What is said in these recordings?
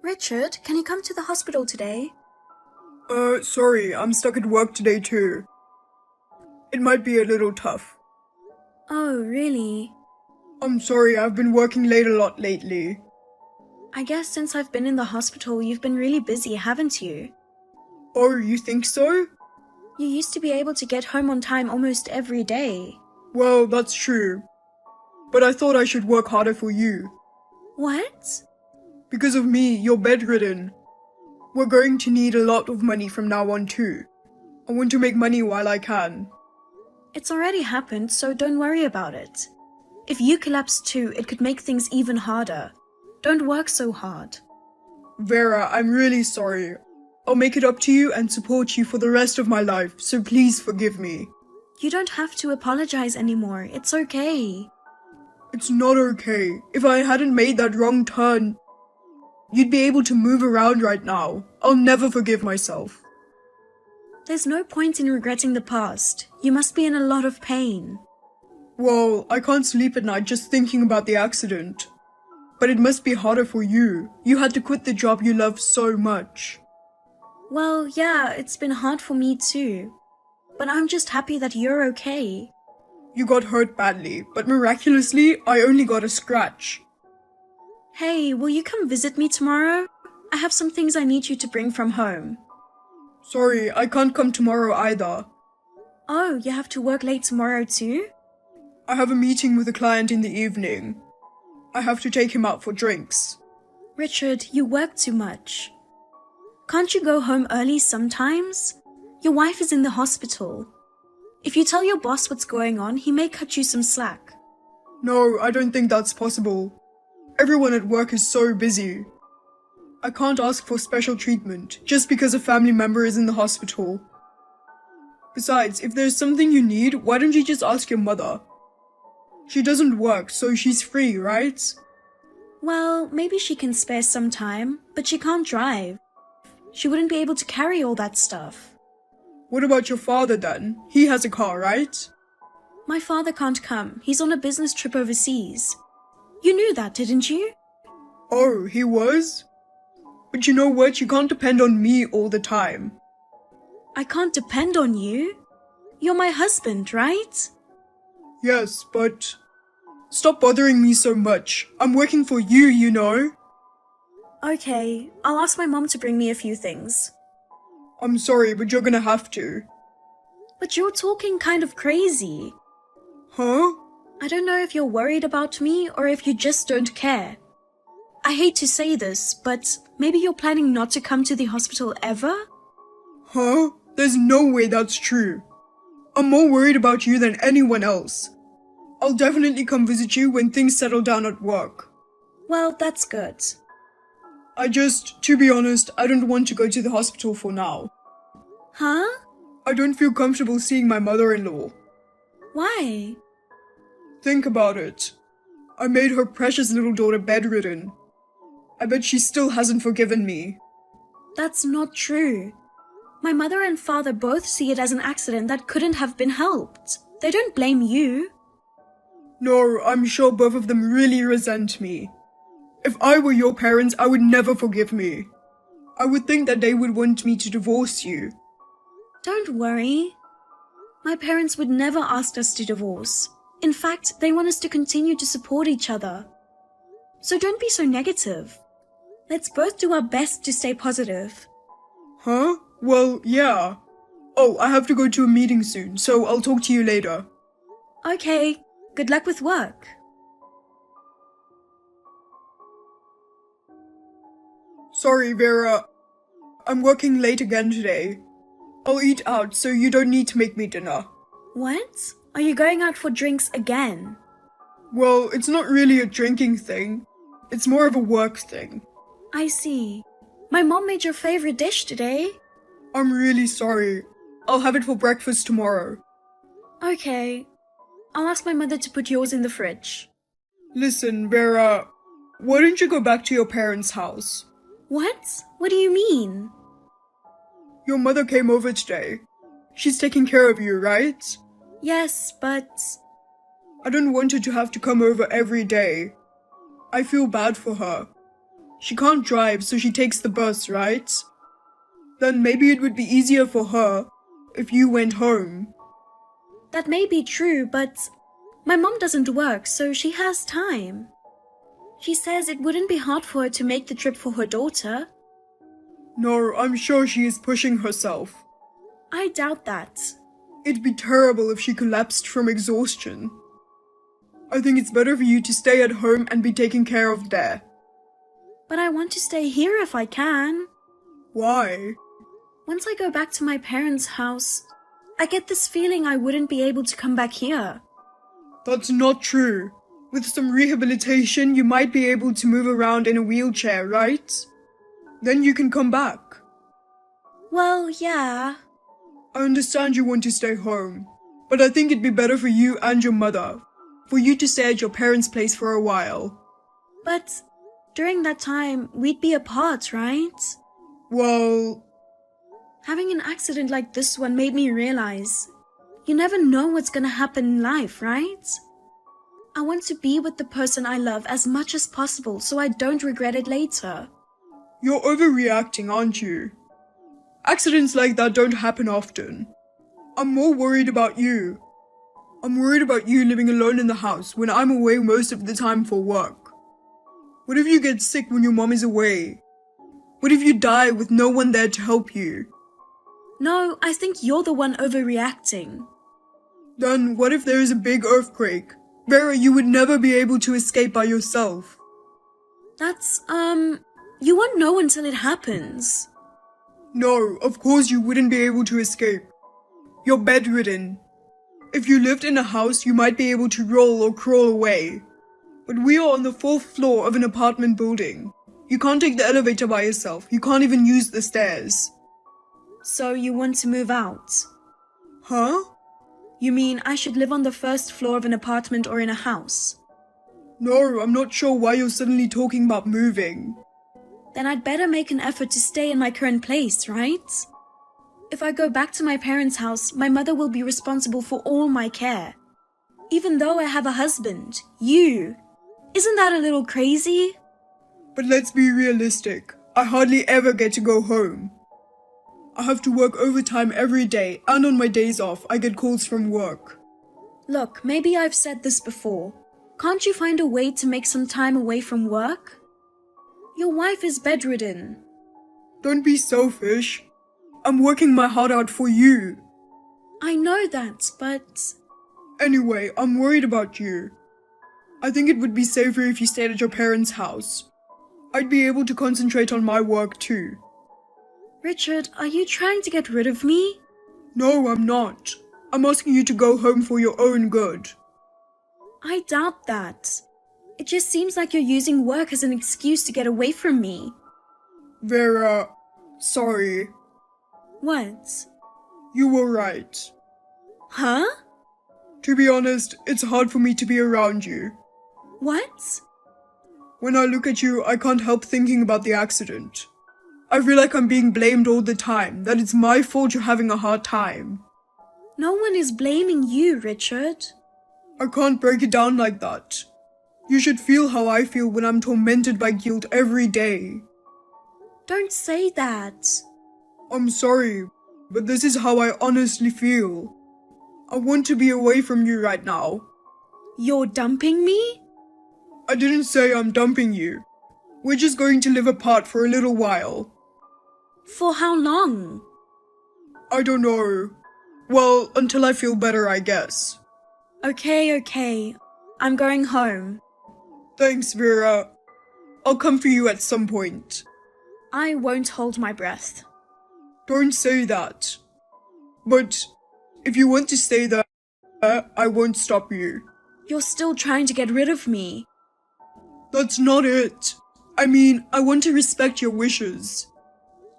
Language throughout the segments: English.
Richard, can you come to the hospital today? Sorry, I'm stuck at work today too. It might be a little tough. Oh, really? I'm sorry, I've been working late a lot lately. I guess since I've been in the hospital, you've been really busy, haven't you? Oh, you think so? You used to be able to get home on time almost every day. Well, that's true. But I thought I should work harder for you. What? Because of me, you're bedridden. We're going to need a lot of money from now on too. I want to make money while I can. It's already happened, so don't worry about it. If you collapse too, it could make things even harder. Don't work so hard. Vera, I'm really sorry. I'll make it up to you and support you for the rest of my life, so please forgive me. You don't have to apologize anymore. It's okay. It's not okay. If I hadn't made that wrong turn, you'd be able to move around right now. I'll never forgive myself. There's no point in regretting the past. You must be in a lot of pain. Well, I can't sleep at night just thinking about the accident. But it must be harder for you. You had to quit the job you love so much. Well, yeah, it's been hard for me too. But I'm just happy that you're okay. You got hurt badly, but miraculously, I only got a scratch. Hey, will you come visit me tomorrow? I have some things I need you to bring from home. Sorry, I can't come tomorrow either. Oh, you have to work late tomorrow too? I have a meeting with a client in the evening. I have to take him out for drinks. Richard, you work too much. Can't you go home early sometimes? Your wife is in the hospital. If you tell your boss what's going on, he may cut you some slack. No, I don't think that's possible. Everyone at work is so busy. I can't ask for special treatment just because a family member is in the hospital. Besides, if there's something you need, why don't you just ask your mother? She doesn't work, so she's free, right? Well, maybe she can spare some time, but she can't drive. She wouldn't be able to carry all that stuff. What about your father then? He has a car, right? My father can't come. He's on a business trip overseas. You knew that, didn't you? Oh, he was? But you know what? You can't depend on me all the time. I can't depend on you. You're my husband, right? Yes, but... Stop bothering me so much. I'm working for you, you know. Okay, I'll ask my mom to bring me a few things. I'm sorry, but you're gonna have to. But you're talking kind of crazy. Huh? I don't know if you're worried about me or if you just don't care. I hate to say this, but maybe you're planning not to come to the hospital ever? Huh? There's no way that's true. I'm more worried about you than anyone else. I'll definitely come visit you when things settle down at work. Well, that's good. To be honest, I don't want to go to the hospital for now. Huh? I don't feel comfortable seeing my mother-in-law. Why? Think about it. I made her precious little daughter bedridden. I bet she still hasn't forgiven me. That's not true. My mother and father both see it as an accident that couldn't have been helped. They don't blame you. No, I'm sure both of them really resent me. If I were your parents, I would never forgive me. I would think that they would want me to divorce you. Don't worry. My parents would never ask us to divorce. In fact, they want us to continue to support each other. So don't be so negative. Let's both do our best to stay positive. Huh? Well, yeah. Oh, I have to go to a meeting soon, so I'll talk to you later. Okay, good luck with work. Sorry, Vera. I'm working late again today. I'll eat out, so you don't need to make me dinner. What? Are you going out for drinks again? Well, it's not really a drinking thing. It's more of a work thing. I see. My mom made your favorite dish today. I'm really sorry. I'll have it for breakfast tomorrow. Okay. I'll ask my mother to put yours in the fridge. Listen, Vera, why don't you go back to your parents' house? What? What do you mean? Your mother came over today. She's taking care of you, right? Yes, but... I don't want her to have to come over every day. I feel bad for her. She can't drive, so she takes the bus, right? Then maybe it would be easier for her if you went home. That may be true, but my mom doesn't work, so she has time. She says it wouldn't be hard for her to make the trip for her daughter. No, I'm sure she is pushing herself. I doubt that. It'd be terrible if she collapsed from exhaustion. I think it's better for you to stay at home and be taken care of there. But I want to stay here if I can. Why? Once I go back to my parents' house, I get this feeling I wouldn't be able to come back here. That's not true. With some rehabilitation, you might be able to move around in a wheelchair, right? Then you can come back. Well, yeah. I understand you want to stay home, but I think it'd be better for you and your mother, for you to stay at your parents' place for a while. But during that time, we'd be apart, right? Well, Having an accident like this one made me realize you never know what's gonna happen in life, right? I want to be with the person I love as much as possible so I don't regret it later. you're overreacting, aren't you? Accidents like that don't happen often. I'm more worried about you. I'm worried about you living alone in the house when I'm away most of the time for work. What if you get sick when your mom is away? What if you die with no one there to help you? No, I think you're the one overreacting. Then what if there is a big earthquake? Vera, you would never be able to escape by yourself. That's, you won't know until it happens. No, of course you wouldn't be able to escape. You're bedridden. If you lived in a house, you might be able to roll or crawl away. But we are on the 4th floor of an apartment building. You can't take the elevator by yourself. You can't even use the stairs. So you want to move out? Huh? You mean I should live on the 1st floor of an apartment or in a house? No, I'm not sure why you're suddenly talking about moving. Then I'd better make an effort to stay in my current place, right? If I go back to my parents' house, my mother will be responsible for all my care. Even though I have a husband, you. Isn't that a little crazy? But let's be realistic. I hardly ever get to go home. I have to work overtime every day, and on my days off, I get calls from work. Look, maybe I've said this before. Can't you find a way to make some time away from work? Your wife is bedridden. Don't be selfish. I'm working my heart out for you. I know that, but... Anyway, I'm worried about you. I think it would be safer if you stayed at your parents' house. I'd be able to concentrate on my work too. Richard, are you trying to get rid of me? No, I'm not. I'm asking you to go home for your own good. I doubt that. It just seems like you're using work as an excuse to get away from me. Vera, sorry. What? You were right. Huh? To be honest, it's hard for me to be around you. What? When I look at you, I can't help thinking about the accident. I feel like I'm being blamed all the time, that it's my fault you're having a hard time. No one is blaming you, Richard. I can't break it down like that. You should feel how I feel when I'm tormented by guilt every day. Don't say that. I'm sorry, but this is how I honestly feel. I want to be away from you right now. You're dumping me? I didn't say I'm dumping you. We're just going to live apart for a little while. For how long? I don't know. Well, until I feel better, I guess. Okay. I'm going home. Thanks, Vera. I'll come for you at some point. I won't hold my breath. Don't say that. But if you want to stay there, I won't stop you. You're still trying to get rid of me. That's not it. I mean, I want to respect your wishes.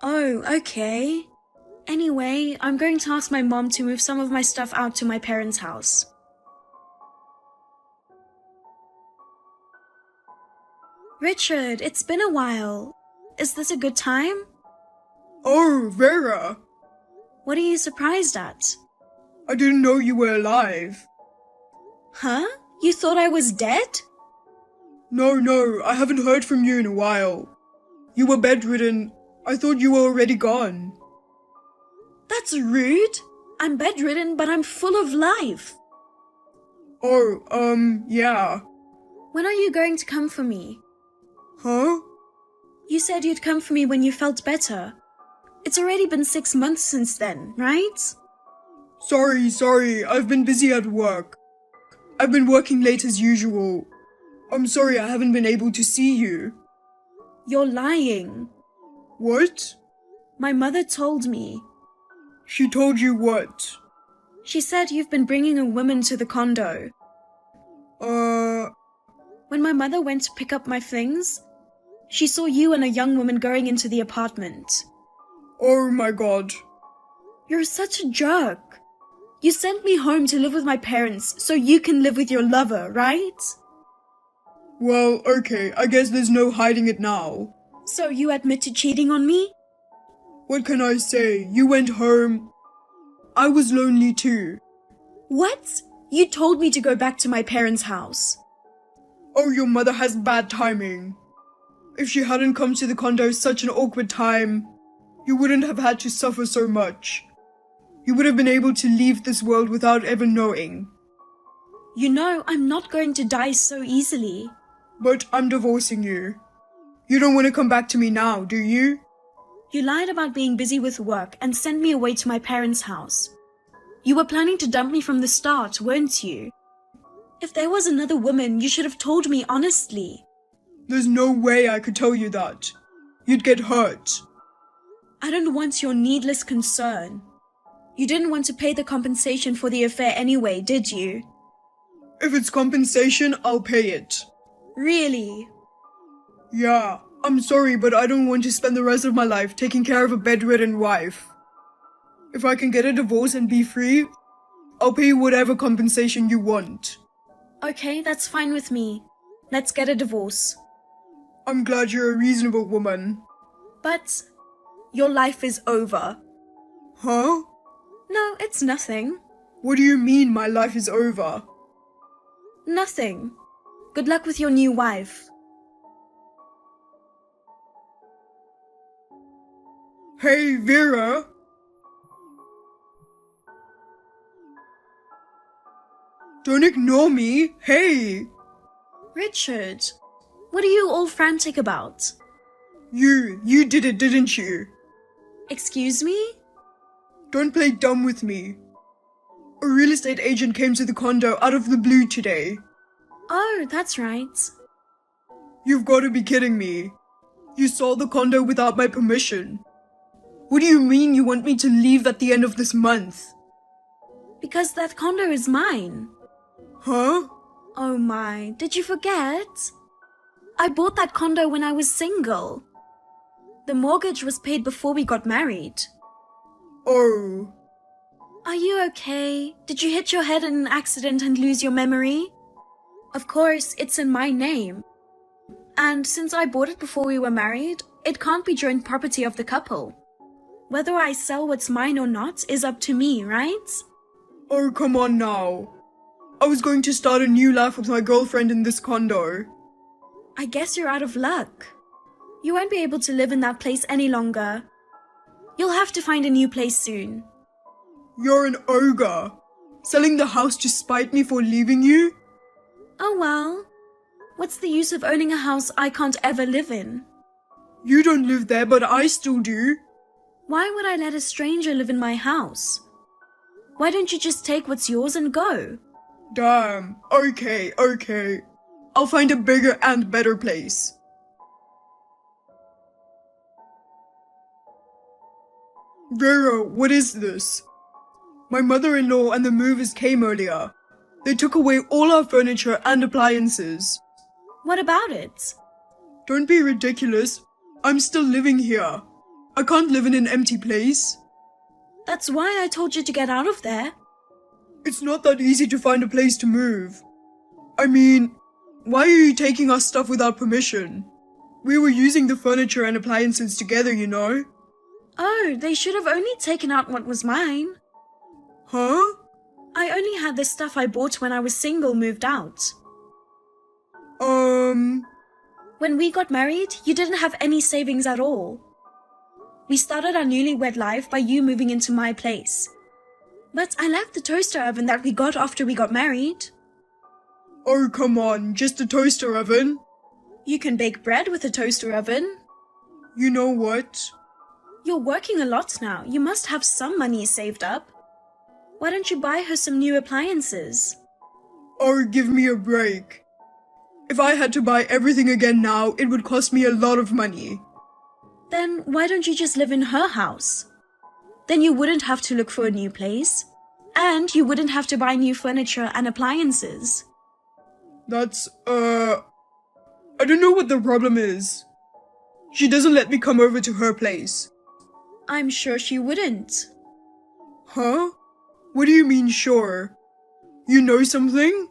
Oh, okay. Anyway, I'm going to ask my mom to move some of my stuff out to my parents' house. Richard, it's been a while. Is this a good time? Oh, Vera. What are you surprised at? I didn't know you were alive. Huh? You thought I was dead? No, I haven't heard from you in a while. You were bedridden. I thought you were already gone. That's rude. I'm bedridden, but I'm full of life. Oh, yeah. When are you going to come for me? Huh? You said you'd come for me when you felt better. It's already been 6 months since then, right? Sorry, I've been busy at work. I've been working late as usual. I'm sorry I haven't been able to see you. You're lying. What? My mother told me. She told you what? She said you've been bringing a woman to the condo. When my mother went to pick up my things, she saw you and a young woman going into the apartment. Oh my god. You're such a jerk. You sent me home to live with my parents so you can live with your lover, right? Well, okay, I guess there's no hiding it now. So you admit to cheating on me? What can I say? You went home. I was lonely too. What? You told me to go back to my parents' house. Oh, your mother has bad timing. If she hadn't come to the condo such an awkward time, you wouldn't have had to suffer so much. You would have been able to leave this world without ever knowing. You know, I'm not going to die so easily. But I'm divorcing you. You don't want to come back to me now, do you? You lied about being busy with work and sent me away to my parents' house. You were planning to dump me from the start, weren't you? If there was another woman, you should have told me honestly. There's no way I could tell you that. You'd get hurt. I don't want your needless concern. You didn't want to pay the compensation for the affair anyway, did you? If it's compensation, I'll pay it. Really? Yeah, I'm sorry, but I don't want to spend the rest of my life taking care of a bedridden wife. If I can get a divorce and be free, I'll pay you whatever compensation you want. Okay, that's fine with me. Let's get a divorce. I'm glad you're a reasonable woman. But your life is over. Huh? No, it's nothing. What do you mean my life is over? Nothing. Good luck with your new wife. Hey, Vera! Don't ignore me! Hey! Richard, what are you all frantic about? You did it, didn't you? Excuse me? Don't play dumb with me. A real estate agent came to the condo out of the blue today. Oh, that's right. You've got to be kidding me. You sold the condo without my permission. What do you mean you want me to leave at the end of this month? Because that condo is mine. Huh? Oh my, did you forget? I bought that condo when I was single. The mortgage was paid before we got married. Oh. Are you okay? Did you hit your head in an accident and lose your memory? Of course, it's in my name. And since I bought it before we were married, it can't be joint property of the couple. Whether I sell what's mine or not is up to me, right? Oh, come on now. I was going to start a new life with my girlfriend in this condo. I guess you're out of luck. You won't be able to live in that place any longer. You'll have to find a new place soon. You're an ogre. Selling the house to spite me for leaving you? Oh well. What's the use of owning a house I can't ever live in? You don't live there, but I still do. Why would I let a stranger live in my house? Why don't you just take what's yours and go? Damn. Okay. I'll find a bigger and better place. Vera, what is this? My mother-in-law and the movers came earlier. They took away all our furniture and appliances. What about it? Don't be ridiculous. I'm still living here. I can't live in an empty place. That's why I told you to get out of there. It's not that easy to find a place to move. I mean, why are you taking our stuff without permission? We were using the furniture and appliances together, you know. Oh, they should have only taken out what was mine. Huh? I only had the stuff I bought when I was single moved out. When we got married, you didn't have any savings at all. We started our newlywed life by you moving into my place. But I left the toaster oven that we got after we got married. Oh, come on, just a toaster oven? You can bake bread with a toaster oven. You know what? You're working a lot now. You must have some money saved up. Why don't you buy her some new appliances? Oh, give me a break. If I had to buy everything again now, it would cost me a lot of money. Then why don't you just live in her house? Then you wouldn't have to look for a new place. And you wouldn't have to buy new furniture and appliances. That's, I don't know what the problem is. She doesn't let me come over to her place. I'm sure she wouldn't. Huh? What do you mean, sure? You know something?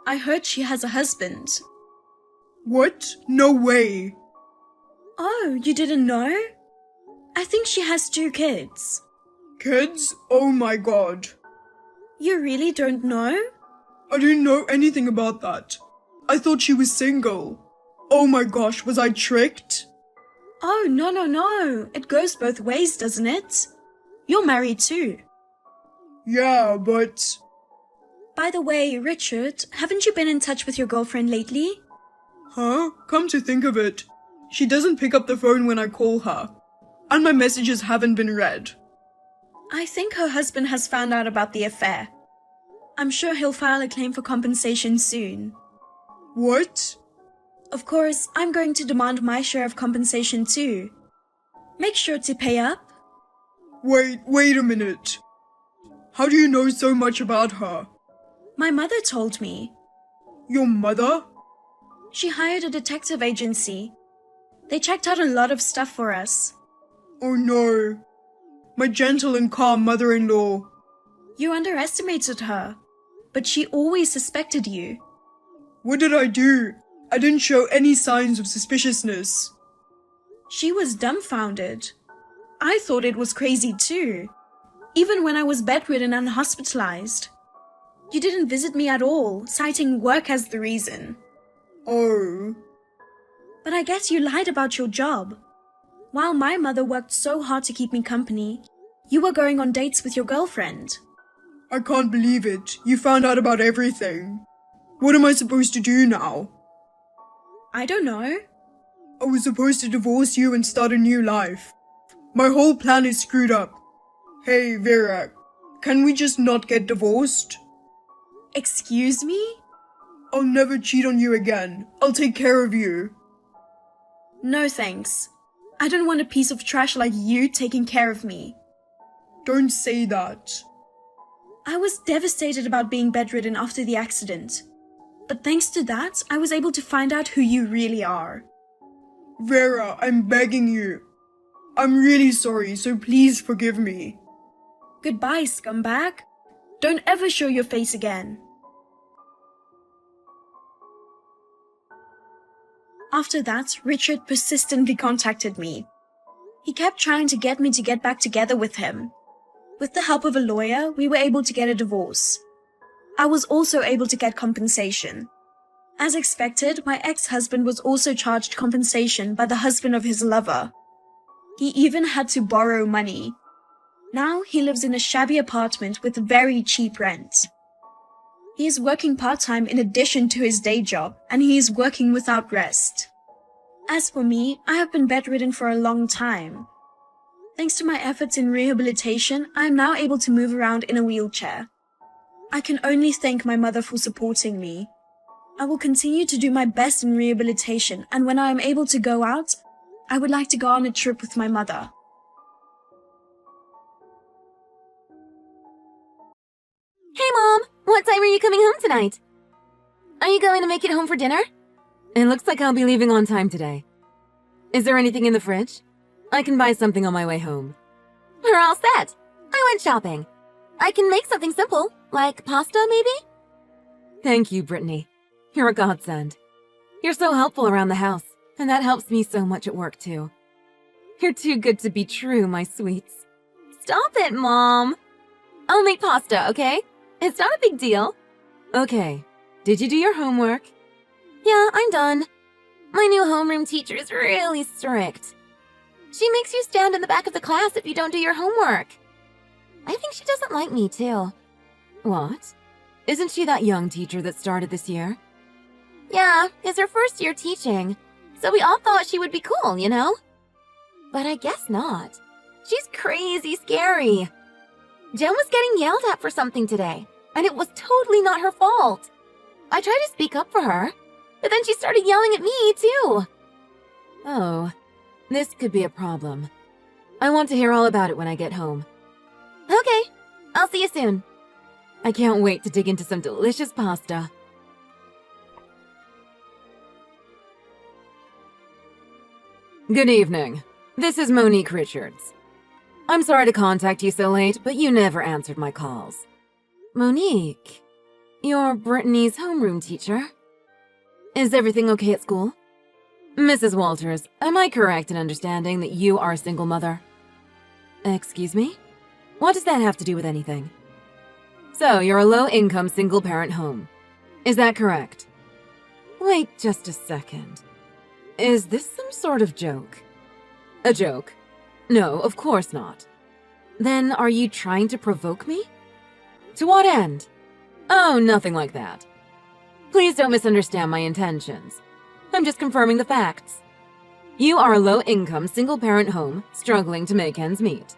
I heard she has a husband. What? No way. Oh, you didn't know? I think she has 2 kids. Kids? Oh my god. You really don't know? I didn't know anything about that. I thought she was single. Oh my gosh, was I tricked? Oh, no. It goes both ways, doesn't it? You're married too. Yeah, but... By the way, Richard, haven't you been in touch with your girlfriend lately? Huh? Come to think of it, she doesn't pick up the phone when I call her. And my messages haven't been read. I think her husband has found out about the affair. I'm sure he'll file a claim for compensation soon. What? Of course, I'm going to demand my share of compensation too. Make sure to pay up. Wait a minute. How do you know so much about her? My mother told me. Your mother? She hired a detective agency. They checked out a lot of stuff for us. Oh no. My gentle and calm mother-in-law. You underestimated her, but she always suspected you. What did I do? I didn't show any signs of suspiciousness. She was dumbfounded. I thought it was crazy too, even when I was bedridden and hospitalized. You didn't visit me at all, citing work as the reason. Oh. But I guess you lied about your job. While my mother worked so hard to keep me company, you were going on dates with your girlfriend. I can't believe it. You found out about everything. What am I supposed to do now? I don't know. I was supposed to divorce you and start a new life. My whole plan is screwed up. Hey, Vera, can we just not get divorced? Excuse me? I'll never cheat on you again. I'll take care of you. No thanks. I don't want a piece of trash like you taking care of me. Don't say that. I was devastated about being bedridden after the accident. But thanks to that, I was able to find out who you really are. Vera, I'm begging you. I'm really sorry, so please forgive me. Goodbye, scumbag. Don't ever show your face again. After that, Richard persistently contacted me. He kept trying to get me to get back together with him. With the help of a lawyer, we were able to get a divorce. I was also able to get compensation. As expected, my ex-husband was also charged compensation by the husband of his lover. He even had to borrow money. Now he lives in a shabby apartment with very cheap rent. He is working part-time in addition to his day job, and he is working without rest. As for me, I have been bedridden for a long time. Thanks to my efforts in rehabilitation, I am now able to move around in a wheelchair. I can only thank my mother for supporting me. I will continue to do my best in rehabilitation, and when I am able to go out, I would like to go on a trip with my mother. Hey Mom! What time are you coming home tonight? Are you going to make it home for dinner? It looks like I'll be leaving on time today. Is there anything in the fridge? I can buy something on my way home. We're all set. I went shopping. I can make something simple, like pasta maybe? Thank you, Brittany. You're a godsend. You're so helpful around the house, and that helps me so much at work too. You're too good to be true, my sweets. Stop it, Mom! I'll make pasta, okay? It's not a big deal. Okay. Did you do your homework? Yeah, I'm done. My new homeroom teacher is really strict. She makes you stand in the back of the class if you don't do your homework. I think she doesn't like me, too. What? Isn't she that young teacher that started this year? Yeah, it's her first year teaching, so we all thought she would be cool, you know? But I guess not. She's crazy scary. Jen was getting yelled at for something today, and it was totally not her fault. I tried to speak up for her, but then she started yelling at me, too. Oh, this could be a problem. I want to hear all about it when I get home. Okay, I'll see you soon. I can't wait to dig into some delicious pasta. Good evening. This is Monique Richards. I'm sorry to contact you so late, but you never answered my calls. Monique, you're Brittany's homeroom teacher. Is everything okay at school? Mrs. Walters, am I correct in understanding that you are a single mother? Excuse me? What does that have to do with anything? So, you're a low-income single-parent home. Is that correct? Wait just a second. Is this some sort of joke? A joke? No, of course not. Then are you trying to provoke me? To what end? Oh, nothing like that. Please don't misunderstand my intentions. I'm just confirming the facts. You are a low-income single-parent home struggling to make ends meet.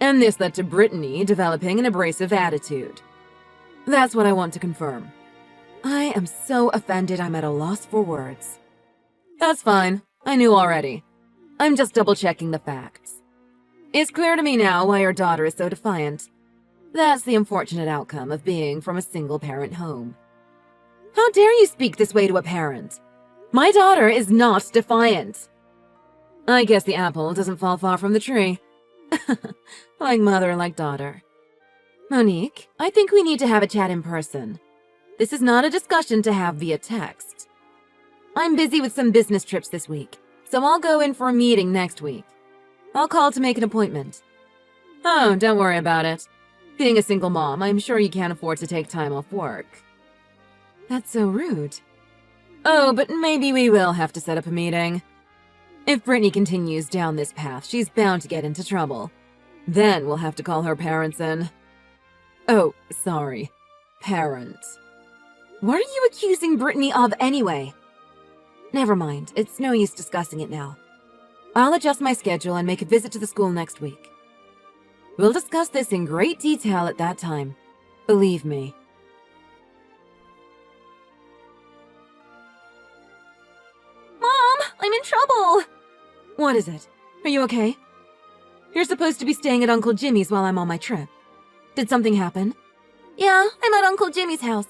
And this led to Brittany developing an abrasive attitude. That's what I want to confirm. I am so offended I'm at a loss for words. That's fine. I knew already. I'm just double-checking the facts. It's clear to me now why your daughter is so defiant. That's the unfortunate outcome of being from a single-parent home. How dare you speak this way to a parent? My daughter is not defiant. I guess the apple doesn't fall far from the tree. Like mother, like daughter. Monique, I think we need to have a chat in person. This is not a discussion to have via text. I'm busy with some business trips this week, so I'll go in for a meeting next week. I'll call to make an appointment. Oh, don't worry about it. Being a single mom, I'm sure you can't afford to take time off work. That's so rude. Oh, but maybe we will have to set up a meeting. If Brittany continues down this path, she's bound to get into trouble. Then we'll have to call her parents in. Oh, sorry. Parents. What are you accusing Brittany of anyway? Never mind, it's no use discussing it now. I'll adjust my schedule and make a visit to the school next week. We'll discuss this in great detail at that time. Believe me. Mom, I'm in trouble! What is it? Are you okay? You're supposed to be staying at Uncle Jimmy's while I'm on my trip. Did something happen? Yeah, I'm at Uncle Jimmy's house.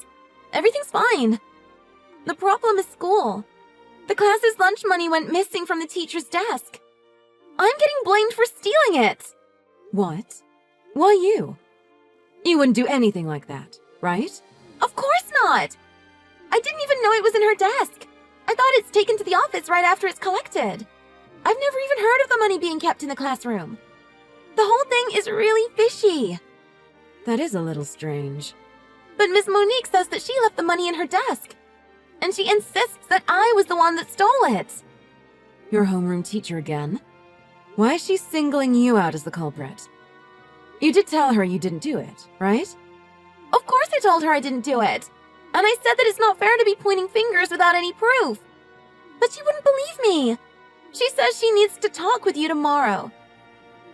Everything's fine. The problem is school. The class's lunch money went missing from the teacher's desk. I'm getting blamed for stealing it. What? Why you? You wouldn't do anything like that, right? Of course not. I didn't even know it was in her desk. I thought it's taken to the office right after it's collected. I've never even heard of the money being kept in the classroom. The whole thing is really fishy. That is a little strange. But Miss Monique says that she left the money in her desk. And she insists that I was the one that stole it. Your homeroom teacher again? Why is she singling you out as the culprit? You did tell her you didn't do it, right? Of course I told her I didn't do it. And I said that it's not fair to be pointing fingers without any proof. But she wouldn't believe me. She says she needs to talk with you tomorrow.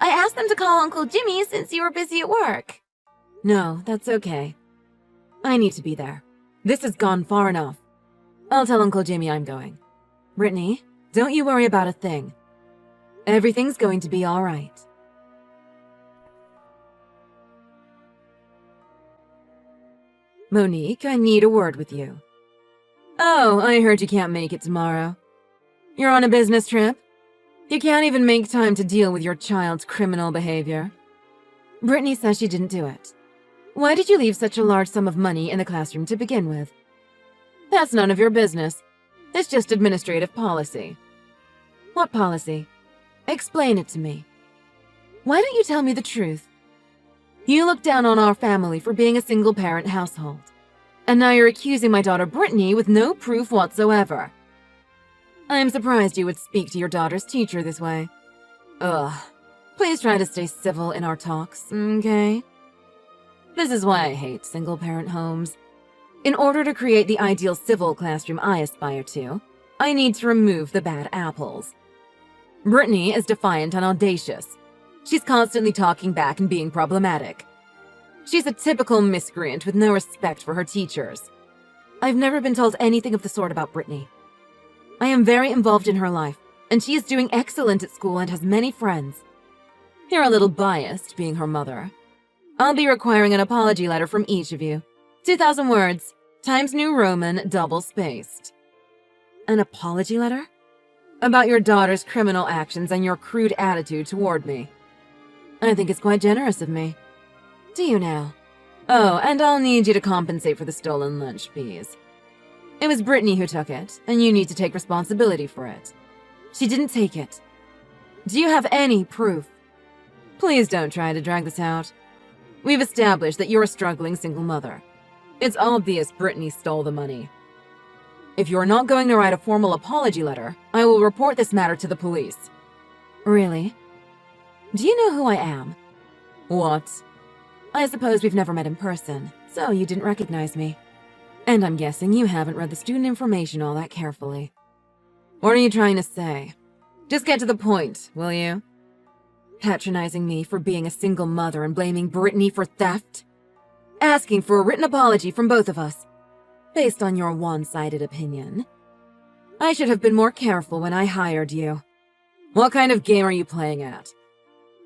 I asked them to call Uncle Jimmy since you were busy at work. No, that's okay. I need to be there. This has gone far enough. I'll tell Uncle Jimmy I'm going. Brittany, don't you worry about a thing. Everything's going to be all right. Monique, I need a word with you. Oh, I heard you can't make it tomorrow. You're on a business trip? You can't even make time to deal with your child's criminal behavior. Brittany says she didn't do it. Why did you leave such a large sum of money in the classroom to begin with? That's none of your business. It's just administrative policy. What policy? Explain it to me. Why don't you tell me the truth? You look down on our family for being a single-parent household. And now you're accusing my daughter Brittany with no proof whatsoever. I'm surprised you would speak to your daughter's teacher this way. Ugh. Please try to stay civil in our talks, okay? This is why I hate single-parent homes. In order to create the ideal civil classroom I aspire to, I need to remove the bad apples. Brittany is defiant and audacious. She's constantly talking back and being problematic. She's a typical miscreant with no respect for her teachers. I've never been told anything of the sort about Brittany. I am very involved in her life, and she is doing excellent at school and has many friends. You're a little biased, being her mother. I'll be requiring an apology letter from each of you. 2,000 words, Times New Roman, double-spaced. An apology letter? About your daughter's criminal actions and your crude attitude toward me. I think it's quite generous of me. Do you now? Oh, and I'll need you to compensate for the stolen lunch, please. It was Brittany who took it, and you need to take responsibility for it. She didn't take it. Do you have any proof? Please don't try to drag this out. We've established that you're a struggling single mother. It's obvious Brittany stole the money. If you're not going to write a formal apology letter, I will report this matter to the police. Really? Do you know who I am? What? I suppose we've never met in person, so you didn't recognize me. And I'm guessing you haven't read the student information all that carefully. What are you trying to say? Just get to the point, will you? Patronizing me for being a single mother and blaming Brittany for theft? Asking for a written apology from both of us, based on your one-sided opinion. I should have been more careful when I hired you. What kind of game are you playing at?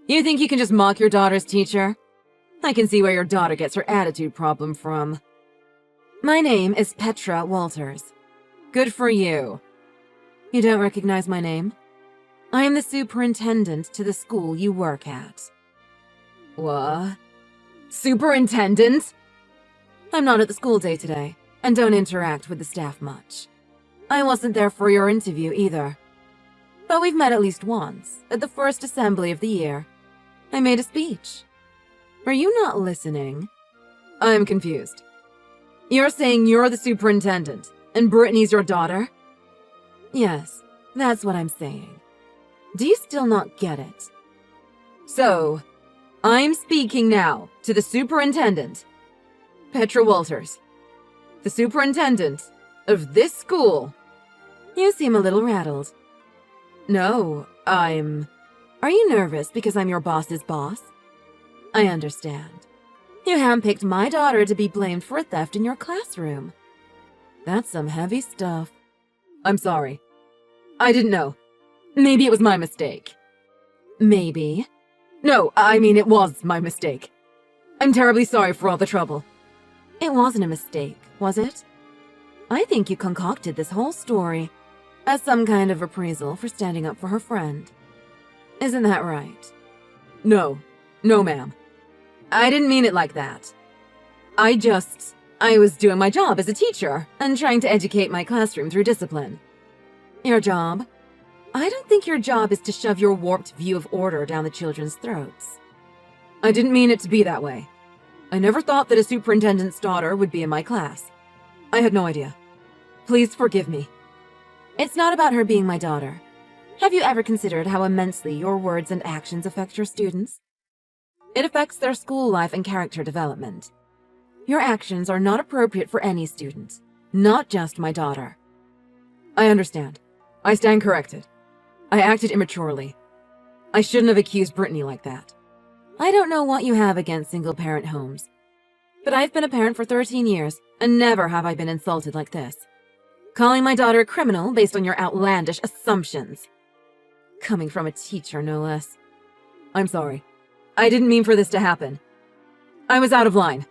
You think you can just mock your daughter's teacher? I can see where your daughter gets her attitude problem from. My name is Petra Walters. Good for you. You don't recognize my name? I am the superintendent to the school you work at. What? Superintendent? I'm not at the school day today, and don't interact with the staff much. I wasn't there for your interview either. But we've met at least once, at the first assembly of the year. I made a speech. Are you not listening? I'm confused. You're saying you're the superintendent, and Brittany's your daughter? Yes, that's what I'm saying. Do you still not get it? So, I'm speaking now to the superintendent, Petra Walters, the superintendent of this school. You seem a little rattled. No, Are you nervous because I'm your boss's boss? I understand. You handpicked my daughter to be blamed for a theft in your classroom. That's some heavy stuff. I'm sorry. I didn't know. Maybe it was my mistake. Maybe. No, I mean it was my mistake. I'm terribly sorry for all the trouble. It wasn't a mistake, was it? I think you concocted this whole story as some kind of reprisal for standing up for her friend. Isn't that right? No, ma'am. I didn't mean it like that. I was doing my job as a teacher and trying to educate my classroom through discipline. Your job? I don't think your job is to shove your warped view of order down the children's throats. I didn't mean it to be that way. I never thought that a superintendent's daughter would be in my class. I had no idea. Please forgive me. It's not about her being my daughter. Have you ever considered how immensely your words and actions affect your students? It affects their school life and character development. Your actions are not appropriate for any student, not just my daughter. I understand. I stand corrected. I acted immaturely. I shouldn't have accused Brittany like that. I don't know what you have against single-parent homes, but I've been a parent for 13 years, and never have I been insulted like this. Calling my daughter a criminal based on your outlandish assumptions. Coming from a teacher, no less. I'm sorry. I didn't mean for this to happen. I was out of line.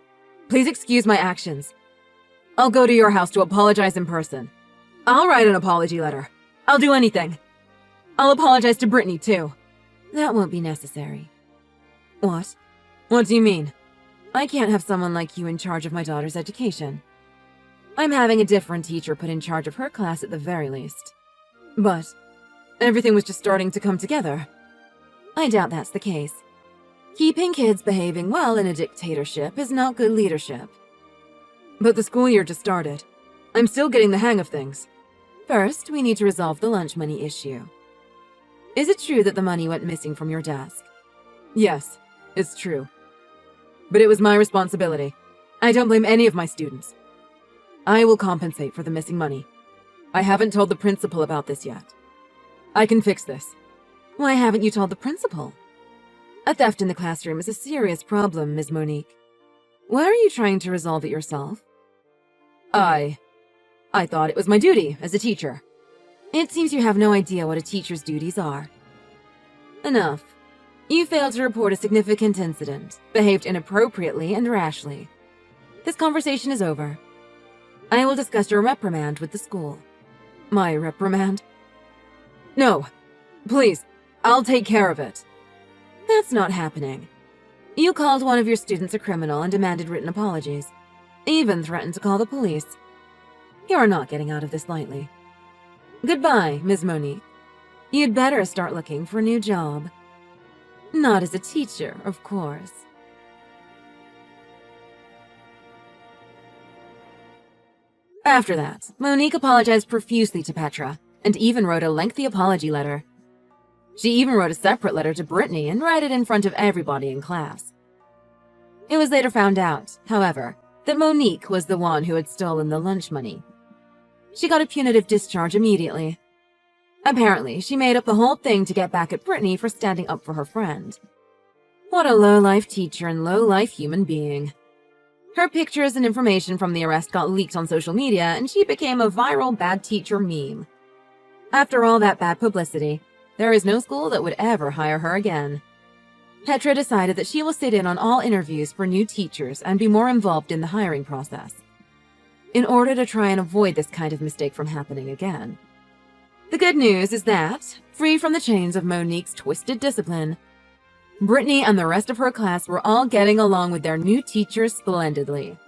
Please excuse my actions. I'll go to your house to apologize in person. I'll write an apology letter. I'll do anything. I'll apologize to Brittany, too. That won't be necessary. What? What do you mean? I can't have someone like you in charge of my daughter's education. I'm having a different teacher put in charge of her class at the very least. But everything was just starting to come together. I doubt that's the case. Keeping kids behaving well in a dictatorship is not good leadership. But the school year just started. I'm still getting the hang of things. First, we need to resolve the lunch money issue. Is it true that the money went missing from your desk? Yes, it's true. But it was my responsibility. I don't blame any of my students. I will compensate for the missing money. I haven't told the principal about this yet. I can fix this. Why haven't you told the principal? A theft in the classroom is a serious problem, Ms. Monique. Why are you trying to resolve it yourself? I thought it was my duty as a teacher. It seems you have no idea what a teacher's duties are. Enough. You failed to report a significant incident, behaved inappropriately and rashly. This conversation is over. I will discuss your reprimand with the school. My reprimand? No, please, I'll take care of it. That's not happening. You called one of your students a criminal and demanded written apologies. Even threatened to call the police. You are not getting out of this lightly. Goodbye, Ms. Monique. You'd better start looking for a new job. Not as a teacher, of course. After that, Monique apologized profusely to Petra, and even wrote a lengthy apology letter. She even wrote a separate letter to Brittany and read it in front of everybody in class. It was later found out, however, that Monique was the one who had stolen the lunch money. She got a punitive discharge immediately. Apparently, she made up the whole thing to get back at Brittany for standing up for her friend. What a low-life teacher and low-life human being. Her pictures and information from the arrest got leaked on social media, and she became a viral bad teacher meme. After all that bad publicity, there is no school that would ever hire her again. Petra decided that she will sit in on all interviews for new teachers and be more involved in the hiring process, in order to try and avoid this kind of mistake from happening again. The good news is that, free from the chains of Monique's twisted discipline, Brittany and the rest of her class were all getting along with their new teachers splendidly.